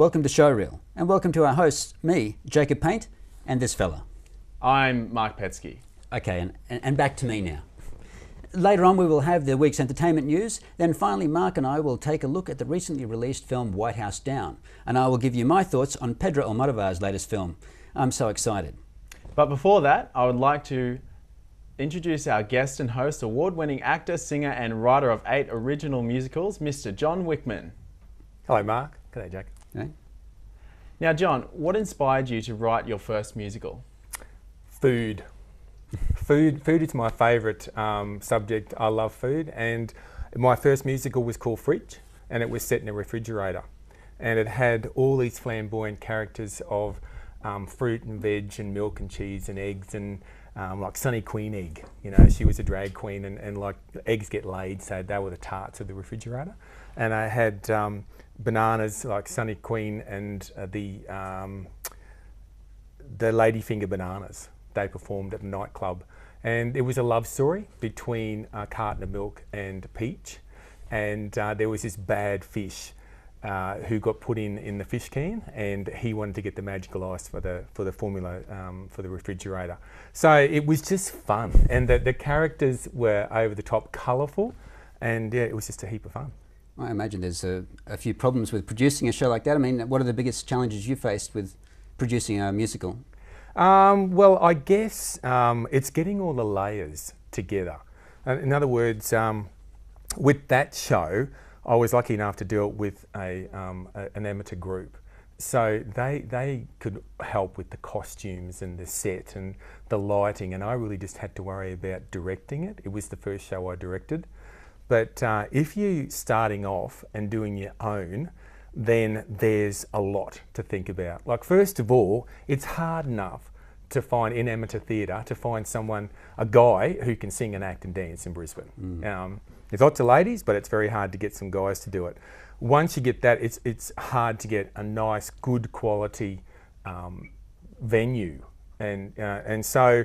welcome to Showreel, and welcome to our hosts, me, Jacob Paint, and this fella. I'm Mark Petsky. Okay, and back to me now. Later on we will have the week's entertainment news, then finally Mark and I will take a look at the recently released film White House Down, and I will give you my thoughts on Pedro Almodovar's latest film. I'm so excited. But before that, I would like to introduce our guest and host, award-winning actor, singer and writer of 8 original musicals, Mr. John Wickman. Hello Mark. G'day Jack. Okay. Now John, what inspired you to write your first musical? Food. Food is my favourite subject. I love food, and my first musical was called Fridge, and it was set in a refrigerator, and it had all these flamboyant characters of fruit and veg and milk and cheese and eggs and like Sunny Queen Egg, you know, she was a drag queen, and like eggs get laid, so they were the tarts of the refrigerator. And I had bananas like Sunny Queen and the Ladyfinger Bananas. They performed at a nightclub, and it was a love story between a carton of milk and Peach, and there was this bad fish who got put in the fish can, and he wanted to get the magical ice for the formula for the refrigerator. So it was just fun, and the characters were over the top, colourful, and yeah, it was just a heap of fun. I imagine there's a few problems with producing a show like that. I mean, what are the biggest challenges you faced with producing a musical? Well, I guess it's getting all the layers together. In other words, with that show, I was lucky enough to do it with an amateur group. So they could help with the costumes and the set and the lighting, and I really just had to worry about directing it. It was the first show I directed. But if you're starting off and doing your own, then there's a lot to think about. Like, first of all, it's hard enough to find in amateur theatre, to find a guy who can sing and act and dance in Brisbane. There's lots of ladies, but it's very hard to get some guys to do it. Once you get that, it's hard to get a nice, good quality venue. And so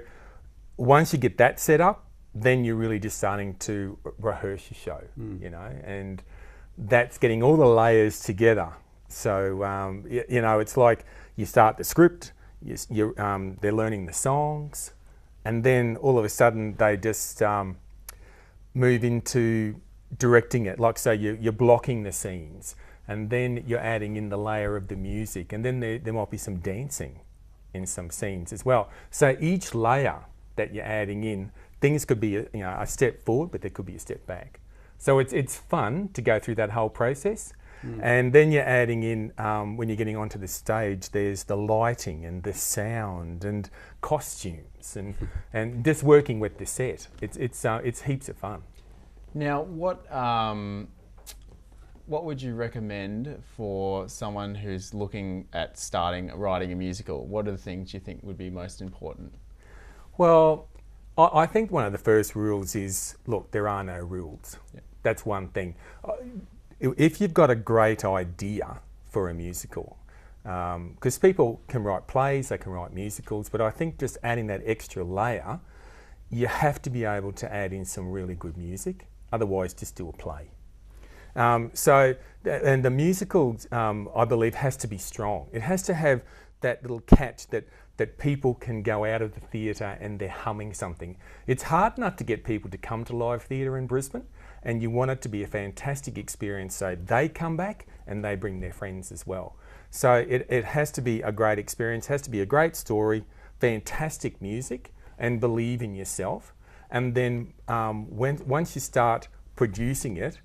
once you get that set up, then you're really just starting to rehearse your show, you know, and that's getting all the layers together. So, you know, it's like you start the script, they're learning the songs, and then all of a sudden they just move into directing it. Like, so you're blocking the scenes, and then you're adding in the layer of the music, and then there might be some dancing in some scenes as well. So each layer that you're adding in, things could be a step forward, but there could be a step back. So it's fun to go through that whole process. And then you're adding in, when you're getting onto the stage, there's the lighting and the sound and costumes and just working with the set. It's heaps of fun. Now, what would you recommend for someone who's looking at writing a musical? What are the things you think would be most important? Well, I think one of the first rules is, look, there are no rules. Yeah. That's one thing. If you've got a great idea for a musical, because people can write plays, they can write musicals, but I think just adding that extra layer, you have to be able to add in some really good music. Otherwise, just do a play. And the musical, I believe, has to be strong. It has to have that little catch that people can go out of the theatre and they're humming something. It's hard enough to get people to come to live theatre in Brisbane, and you want it to be a fantastic experience so they come back and they bring their friends as well. So it has to be a great experience, has to be a great story, fantastic music, and believe in yourself. And then once you start producing it,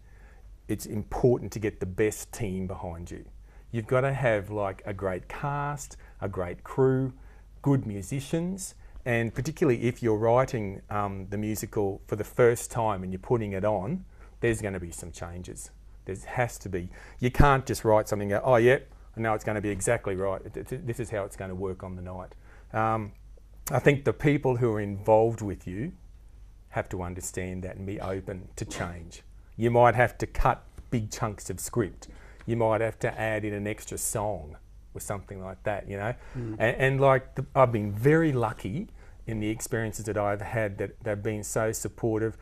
it's important to get the best team behind you. You've got to have like a great cast, a great crew, good musicians, and particularly if you're writing the musical for the first time and you're putting it on, there's going to be some changes. There has to be. You can't just write something and go, oh yeah, I know it's going to be exactly right. This is how it's going to work on the night. I think the people who are involved with you have to understand that and be open to change. You might have to cut big chunks of script. You might have to add in an extra song or something like that, you know. And like, I've been very lucky in the experiences that I've had, that they've been so supportive.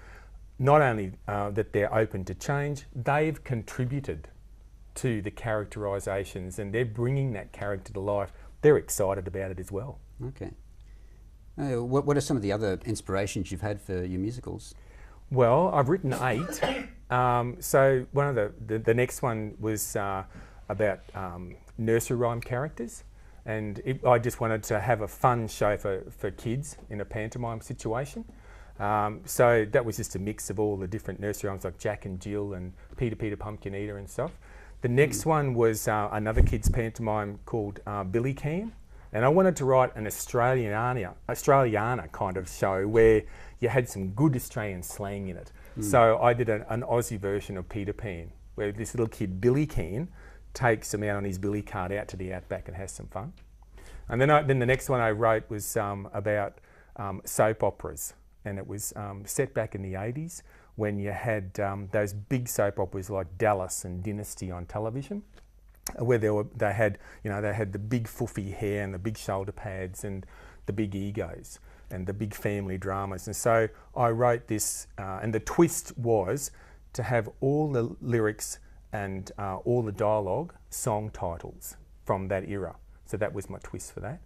Not only that they're open to change, they've contributed to the characterisations, and they're bringing that character to life. They're excited about it as well. Okay. What are some of the other inspirations you've had for your musicals? Well, I've written 8. So one of the next one was about nursery rhyme characters, and I just wanted to have a fun show for kids in a pantomime situation. So that was just a mix of all the different nursery rhymes like Jack and Jill and Peter Pumpkin Eater and stuff. The next one was another kids pantomime called Billy Can, and I wanted to write an Australiana kind of show where you had some good Australian slang in it. So I did an Aussie version of Peter Pan, where this little kid Billy Can takes him out on his billy cart out to the outback and has some fun. And then the next one I wrote was about soap operas, and it was set back in the 80s when you had those big soap operas like Dallas and Dynasty on television, where they had the big foofy hair and the big shoulder pads and the big egos and the big family dramas. And so I wrote this, and the twist was to have all the lyrics and all the dialogue song titles from that era. So that was my twist for that.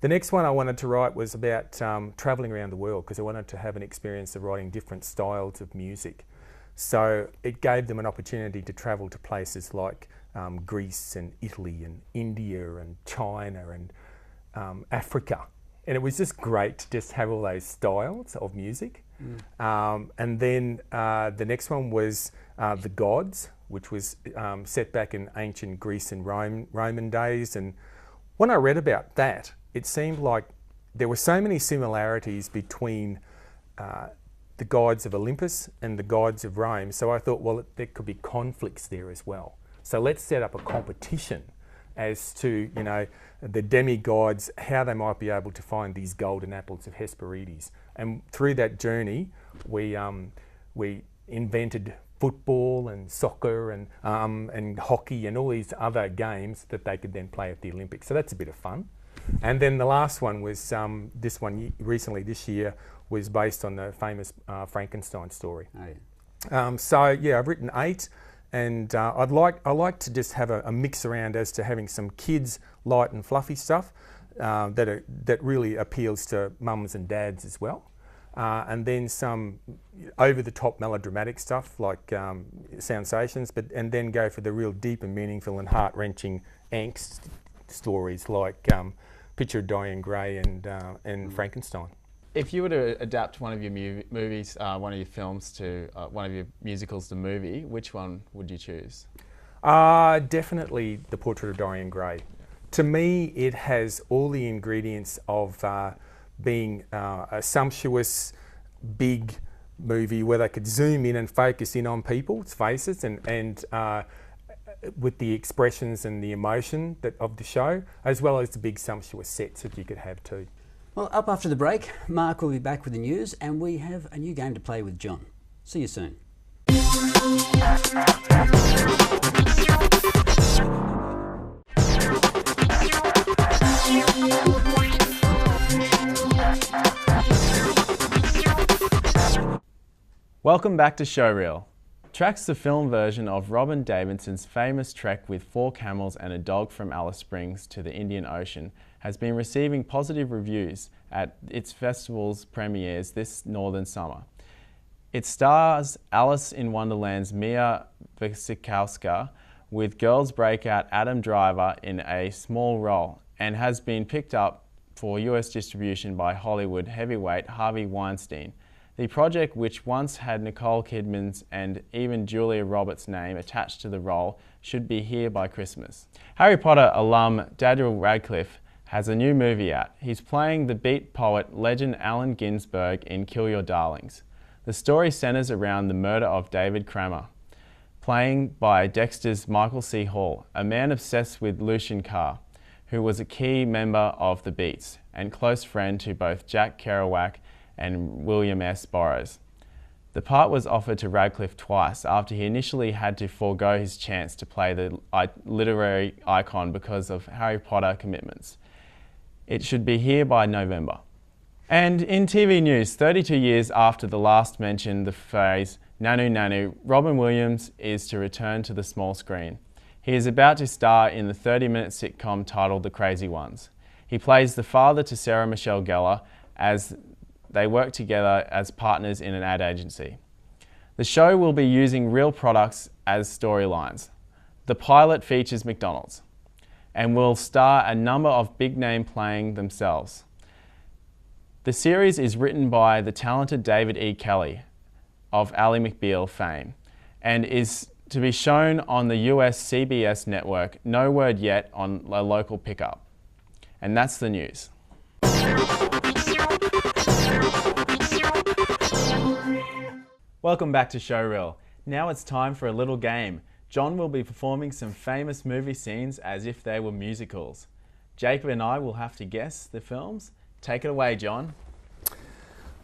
The next one I wanted to write was about travelling around the world, because I wanted to have an experience of writing different styles of music. So it gave them an opportunity to travel to places like Greece and Italy and India and China and Africa. And it was just great to just have all those styles of music. And then the next one was The Gods, which was set back in ancient Greece and Roman days. And when I read about that, it seemed like there were so many similarities between the gods of Olympus and the gods of Rome. So I thought, well, there could be conflicts there as well. So let's set up a competition as to, the demigods, how they might be able to find these golden apples of Hesperides. And through that journey, we invented football and soccer and hockey and all these other games that they could then play at the Olympics. So that's a bit of fun. And then the last one was this year was based on the famous Frankenstein story. Oh, yeah. So yeah, I've written 8, and I like to just have a mix around as to having some kids light and fluffy stuff that really appeals to mums and dads as well, and then some over the top melodramatic stuff like Soundsations, and then go for the real deep and meaningful and heart wrenching angst stories like Picture of Dorian Gray and Frankenstein. If you were to adapt one of your movies, one of your films to one of your musicals to movie, which one would you choose? Definitely The Portrait of Dorian Gray. To me, it has all the ingredients of being a sumptuous, big movie where they could zoom in and focus in on people's faces and with the expressions and the emotion of the show, as well as the big sumptuous sets that you could have too. Well, up after the break, Mark will be back with the news, and we have a new game to play with John. See you soon. Welcome back to Showreel. Track's the film version of Robin Davidson's famous trek with 4 camels and a dog from Alice Springs to the Indian Ocean has been receiving positive reviews at its festival's premieres this northern summer. It stars Alice in Wonderland's Mia Wasikowska with Girls breakout Adam Driver in a small role, and has been picked up for US distribution by Hollywood heavyweight Harvey Weinstein. The project, which once had Nicole Kidman's and even Julia Roberts' name attached to the role, should be here by Christmas. Harry Potter alum Daniel Radcliffe has a new movie out. He's playing the beat poet legend Allen Ginsberg in Kill Your Darlings. The story centres around the murder of David Cramer, playing by Dexter's Michael C. Hall, a man obsessed with Lucian Carr, who was a key member of the Beats and close friend to both Jack Kerouac and William S. Burroughs. The part was offered to Radcliffe twice after he initially had to forego his chance to play the literary icon because of Harry Potter commitments. It should be here by November. And in TV news, 32 years after the last mentioned the phrase Nanu Nanu, Robin Williams is to return to the small screen. He is about to star in the 30-minute sitcom titled The Crazy Ones. He plays the father to Sarah Michelle Gellar as they work together as partners in an ad agency. The show will be using real products as storylines. The pilot features McDonald's and will star a number of big names playing themselves. The series is written by the talented David E. Kelly of Ally McBeal fame and is to be shown on the US CBS network. No word yet on a local pickup. And that's the news. Welcome back to Showreel. Now it's time for a little game. John will be performing some famous movie scenes as if they were musicals. Jacob and I will have to guess the films. Take it away, John.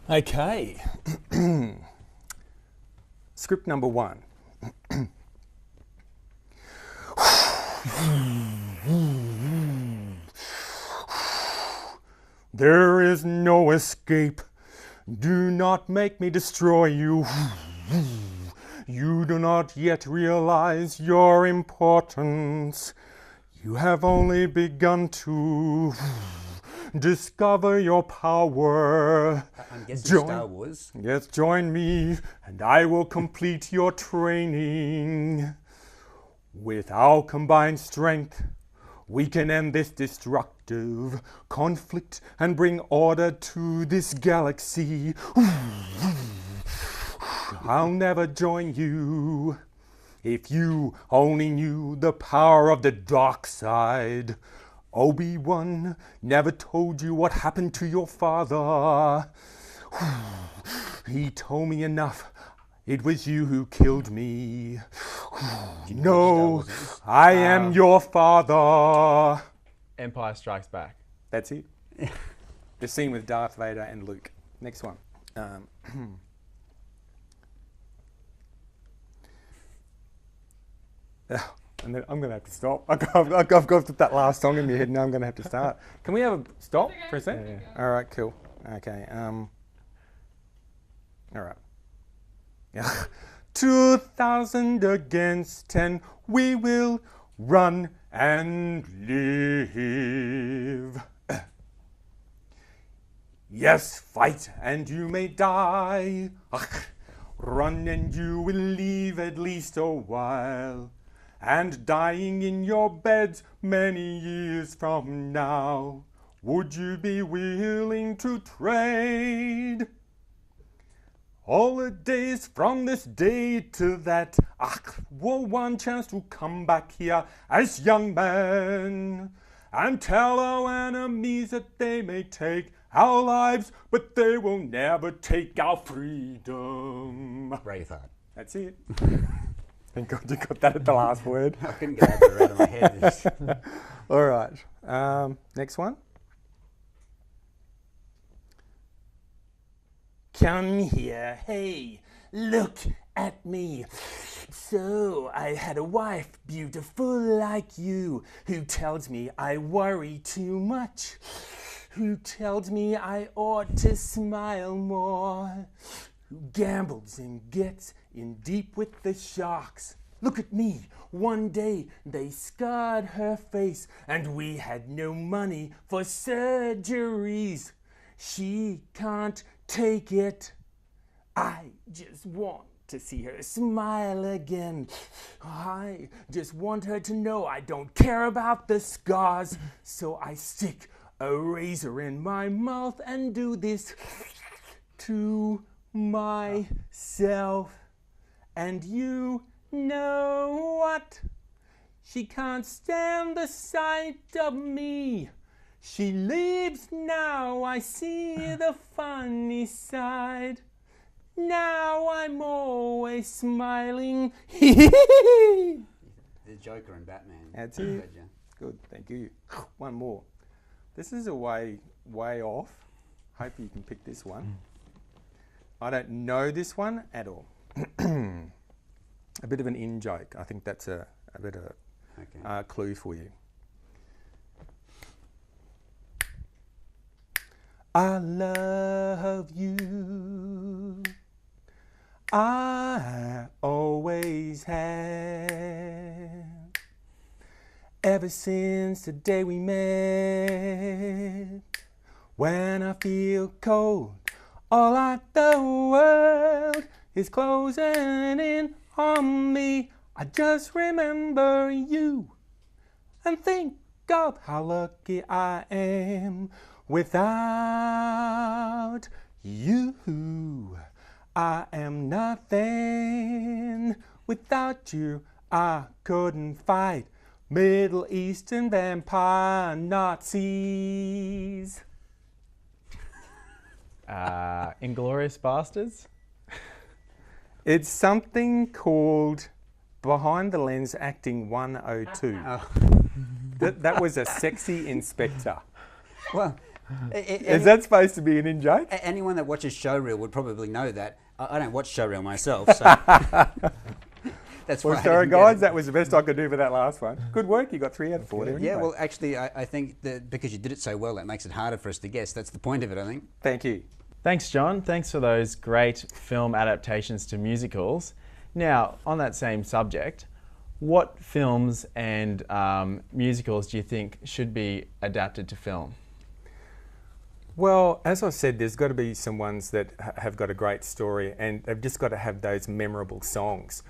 Okay. Script number 1. There is no escape. Do not make me destroy you. You do not yet realize your importance. You have only begun to discover your power. I'm guessing Star Wars. Yes, join me, and I will complete your training. With our combined strength, we can end this destructive conflict and bring order to this galaxy. I'll never join you. If you only knew the power of the dark side. Obi-Wan never told you what happened to your father. He told me enough. It was you who killed me. No, I am your father. Empire Strikes Back. That's it. The scene with Darth Vader and Luke. Next one. And then I'm going to have to stop. I've got that last song in my head. Now I'm going to have to start. Can we have a stop for a sec? Yeah. All right, cool. Okay. All right. 2,000 against 10. We will run and live. Yes, fight and you may die. Run and you will live at least a while. And dying in your beds many years from now, would you be willing to trade all the days from this day to that? For one chance to come back here as young men and tell our enemies that they may take our lives, but they will never take our freedom. Braveheart. That's it. Thank God you got that at the last word. I couldn't get that out of my head. All right. Next one. Come here. Hey, look at me. So I had a wife beautiful like you, who tells me I worry too much, who tells me I ought to smile more, who gambles and gets in deep with the sharks. Look at me. One day they scarred her face and we had no money for surgeries. She can't take it. I just want to see her smile again. I just want her to know I don't care about the scars. So I stick a razor in my mouth and do this to myself. And you know what? She can't stand the sight of me. She leaves now, I see the funny side. Now I'm always smiling. The Joker and Batman. That's it. Good, thank you. One more. This is a way off. Hope you can pick this one. I don't know this one at all. A bit of an in-joke. I think that's a bit of a clue for you. I love you. I always have. ever since the day we met. When I feel cold, all like the world is closing in on me, I just remember you and think of how lucky I am. Without you, I am nothing. Without you, I couldn't fight Middle Eastern vampire Nazis. Inglourious Bastards? It's something called Behind the Lens Acting 102. Oh. That was a sexy inspector. Well, Is that supposed to be an in-joke? anyone that watches Showreel would probably know that. I don't watch Showreel myself, so that's why Well, I sorry didn't get guys, it. that was the best I could do for that last one. Good work, you got 3 out of 4 there. Yeah, anyway. well, actually, I think that because you did it so well, that makes it harder for us to guess. That's the point of it, I think. Thank you. Thanks, John. Thanks for those great film adaptations to musicals. Now, on that same subject, what films and musicals do you think should be adapted to film? Well, as I said, there's got to be some ones that have got a great story, and they've just got to have those memorable songs.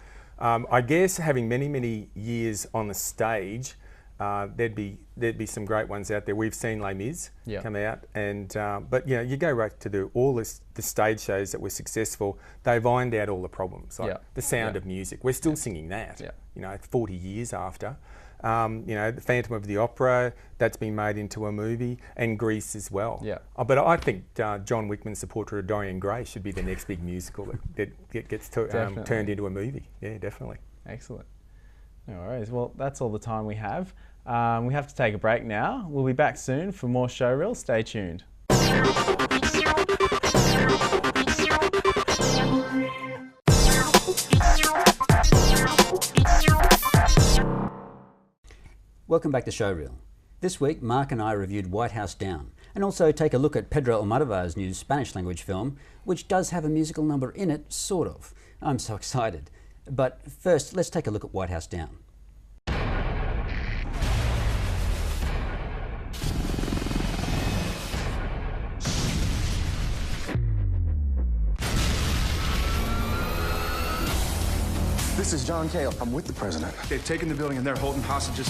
I guess having many years on the stage, there'd be some great ones out there. We've seen Les Mis come out, and but you know, you go right to all the stage shows that were successful. They've ironed out all the problems, like the sound of music. We're still singing that, you know, 40 years after. You know, the Phantom of the Opera, that's been made into a movie, and Grease as well. But I think John Wickman's The Portrait of Dorian Gray should be the next big musical that gets turned into a movie. Yeah, definitely. Excellent. No worries. Well, that's all the time we have. We have to take a break now. We'll be back soon for more Showreel. Stay tuned. Welcome back to Showreel. This week, Mark and I reviewed White House Down, and also take a look at Pedro Almodovar's new Spanish-language film, which does have a musical number in it, sort of. I'm so excited. But first, let's take a look at White House Down. This is John Cale. I'm with the president. They've taken the building and they're holding hostages.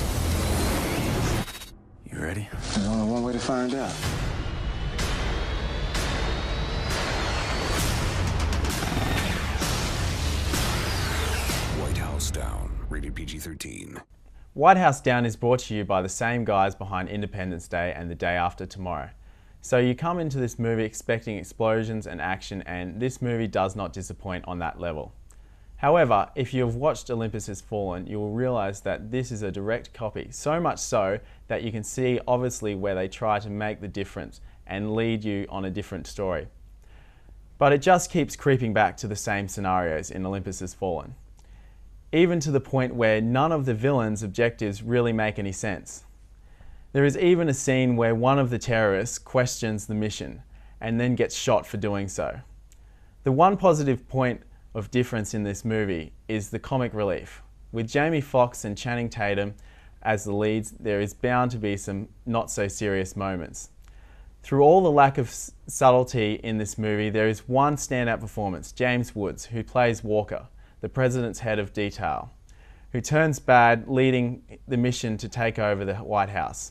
You ready? There's only one way to find out. White House Down, rated PG-13. White House Down is brought to you by the same guys behind Independence Day and The Day After Tomorrow. So you come into this movie expecting explosions and action, and this movie does not disappoint on that level. However, if you have watched Olympus Has Fallen, you will realise that this is a direct copy, so much so that you can see obviously where they try to make the difference and lead you on a different story. But it just keeps creeping back to the same scenarios in Olympus Has Fallen, even to the point where none of the villains' objectives really make any sense. There is even a scene where one of the terrorists questions the mission and then gets shot for doing so. The one positive point of difference in this movie is the comic relief. With Jamie Foxx and Channing Tatum as the leads, there is bound to be some not so serious moments. Through all the lack of subtlety in this movie, there is one standout performance, James Woods, who plays Walker, the president's head of detail, who turns bad, leading the mission to take over the White House.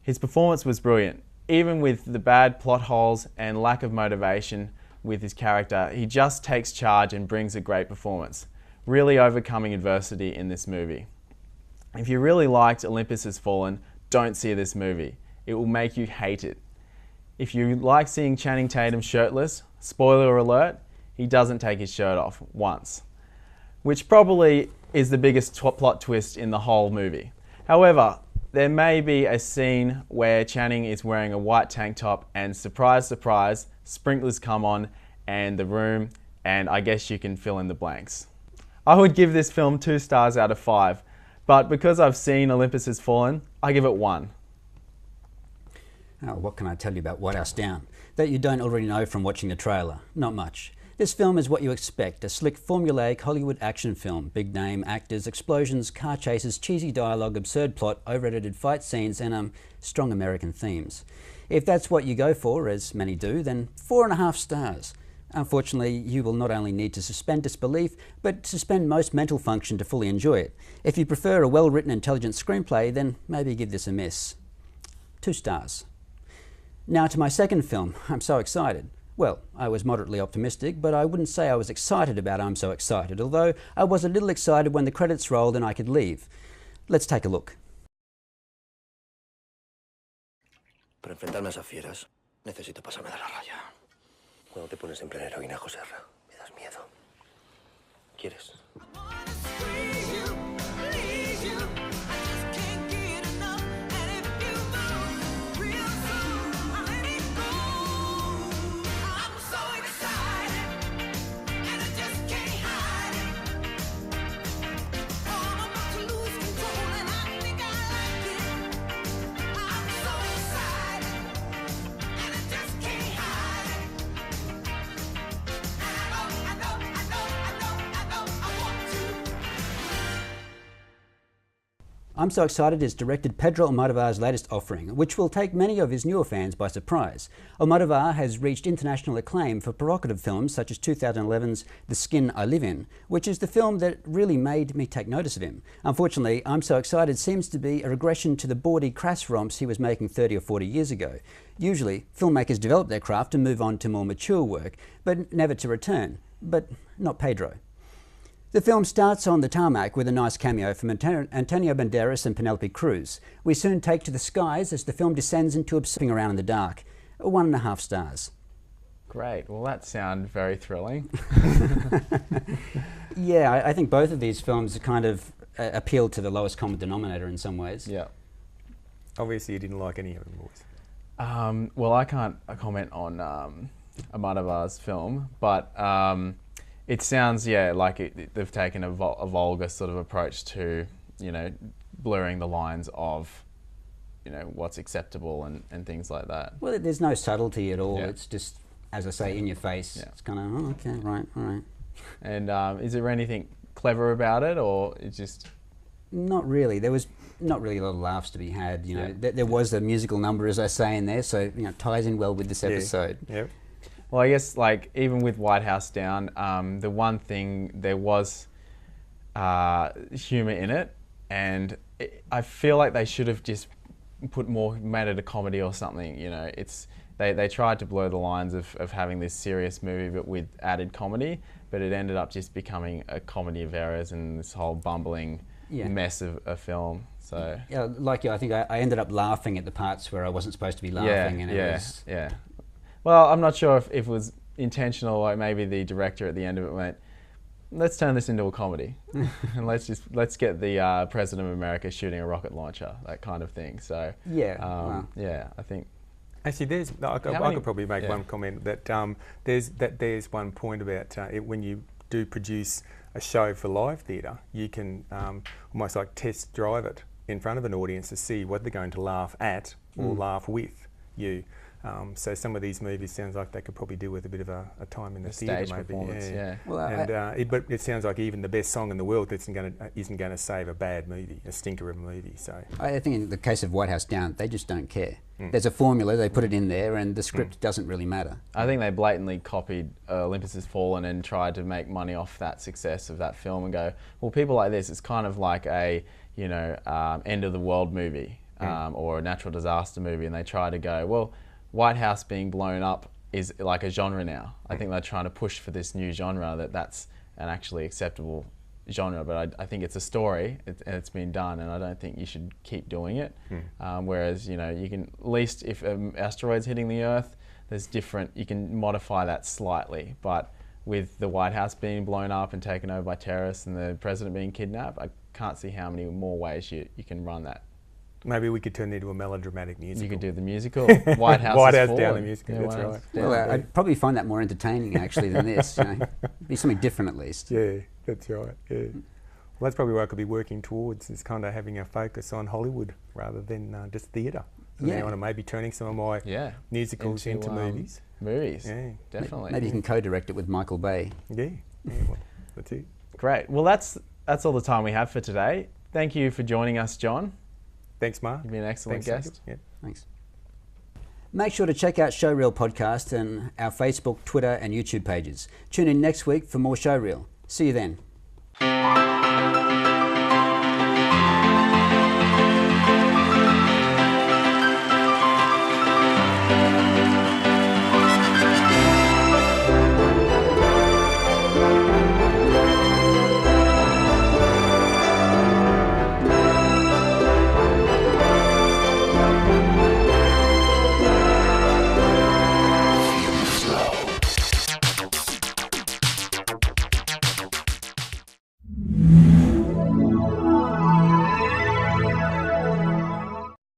His performance was brilliant. Even with the bad plot holes and lack of motivation with his character, he just takes charge and brings a great performance, really overcoming adversity in this movie. If you really liked Olympus Has Fallen, don't see this movie. It will make you hate it. If you like seeing Channing Tatum shirtless, spoiler alert, he doesn't take his shirt off once, which probably is the biggest plot twist in the whole movie. However, there may be a scene where Channing is wearing a white tank top and surprise, surprise, sprinklers come on and the room, and I guess you can fill in the blanks. I would give this film 2 stars out of 5, but because I've seen Olympus Has Fallen, I give it 1. Oh, what can I tell you about White House Down that you don't already know from watching the trailer? Not much. This film is what you expect, a slick formulaic Hollywood action film. Big name, actors, explosions, car chases, cheesy dialogue, absurd plot, over-edited fight scenes and strong American themes. If that's what you go for, as many do, then 4.5 stars. Unfortunately, you will not only need to suspend disbelief, but suspend most mental function to fully enjoy it. If you prefer a well-written, intelligent screenplay, then maybe give this a miss. 2 stars. Now to my second film. I'm so excited. Well, I was moderately optimistic, but I wouldn't say I was excited about I'm so excited, although I was a little excited when the credits rolled and I could leave. Let's take a look. Para enfrentarme a esas fieras, necesito pasarme de la raya. Cuando te pones en plena heroína, Joserra, me das miedo. ¿Quieres? I'm So Excited is directed Pedro Almodovar's latest offering, which will take many of his newer fans by surprise. Almodovar has reached international acclaim for provocative films such as 2011's The Skin I Live In, which is the film that really made me take notice of him. Unfortunately, I'm So Excited seems to be a regression to the bawdy, crass romps he was making 30 or 40 years ago. Usually, filmmakers develop their craft and move on to more mature work, but never to return. But not Pedro. The film starts on the tarmac with a nice cameo from Antonio Banderas and Penelope Cruz. We soon take to the skies as the film descends into obsessing around in the dark. 1.5 stars. Great. Well, that sounds very thrilling. Yeah, I think both of these films kind of appeal to the lowest common denominator in some ways. Yeah. Obviously, you didn't like any of them, boys. Well, I can't comment on Almodovar's film, but it sounds, like they've taken a vulgar sort of approach to, blurring the lines of, what's acceptable and things like that. Well, there's no subtlety at all. Yeah. It's just, as I say, in your face. Yeah. It's kind of, oh, okay, right, all right. And is there anything clever about it, or it's just... Not really. There was not really a lot of laughs to be had. There was a musical number, as I say, in there, so it ties in well with this episode. Yep. Well, I guess even with White House Down, the one thing, there was humour in it, and I feel like they should have just made it a comedy or something. They tried to blur the lines of having this serious movie but with added comedy, but it ended up just becoming a comedy of errors and this whole bumbling mess of a film. So yeah, like you, I think I ended up laughing at the parts where I wasn't supposed to be laughing. Yeah. Well, I'm not sure if it was intentional, like maybe the director at the end of it went, let's turn this into a comedy and let's get the President of America shooting a rocket launcher, that kind of thing. So wow. Yeah, I think. Actually, I could probably make one comment that there's one point about when you do produce a show for live theatre, you can almost like test drive it in front of an audience to see what they're going to laugh at or laugh with you. So some of these movies sounds like they could probably do with a bit of a time in the theatre, maybe. Performance, yeah. Well, but it sounds like even the best song in the world isn't going to save a bad movie, a stinker of a movie. So I think in the case of White House Down, they just don't care. There's a formula, they put it in there, and the script doesn't really matter. I think they blatantly copied Olympus Has Fallen and tried to make money off that success of that film and go, well, people like this, it's kind of like a end of the world movie or a natural disaster movie, and they try to go, well, White House being blown up is like a genre now. I think they're trying to push for this new genre that's an actually acceptable genre, but I think it's a story and it's been done, and I don't think you should keep doing it. Whereas, you can, at least if asteroid's hitting the Earth, you can modify that slightly, but with the White House being blown up and taken over by terrorists and the president being kidnapped, I can't see how many more ways you can run that. Maybe we could turn it into a melodramatic musical. You could do the musical, White House Down the musical, that's right. Well, I'd probably find that more entertaining actually than this. Be something different at least. Yeah, that's right. Yeah. Well, that's probably what I could be working towards, is kind of having a focus on Hollywood rather than just theatre. from Yeah. now on, and maybe turning some of my musicals into movies. Movies, Yeah. definitely. Maybe you can co-direct it with Michael Bay. Yeah, well, that's it. Great. Well, that's all the time we have for today. Thank you for joining us, John. Thanks, Mark. You've been an excellent Thanks, guest. Jacob. Yeah. Thanks. Make sure to check out Showreel podcast and our Facebook, Twitter and YouTube pages. Tune in next week for more Showreel. See you then.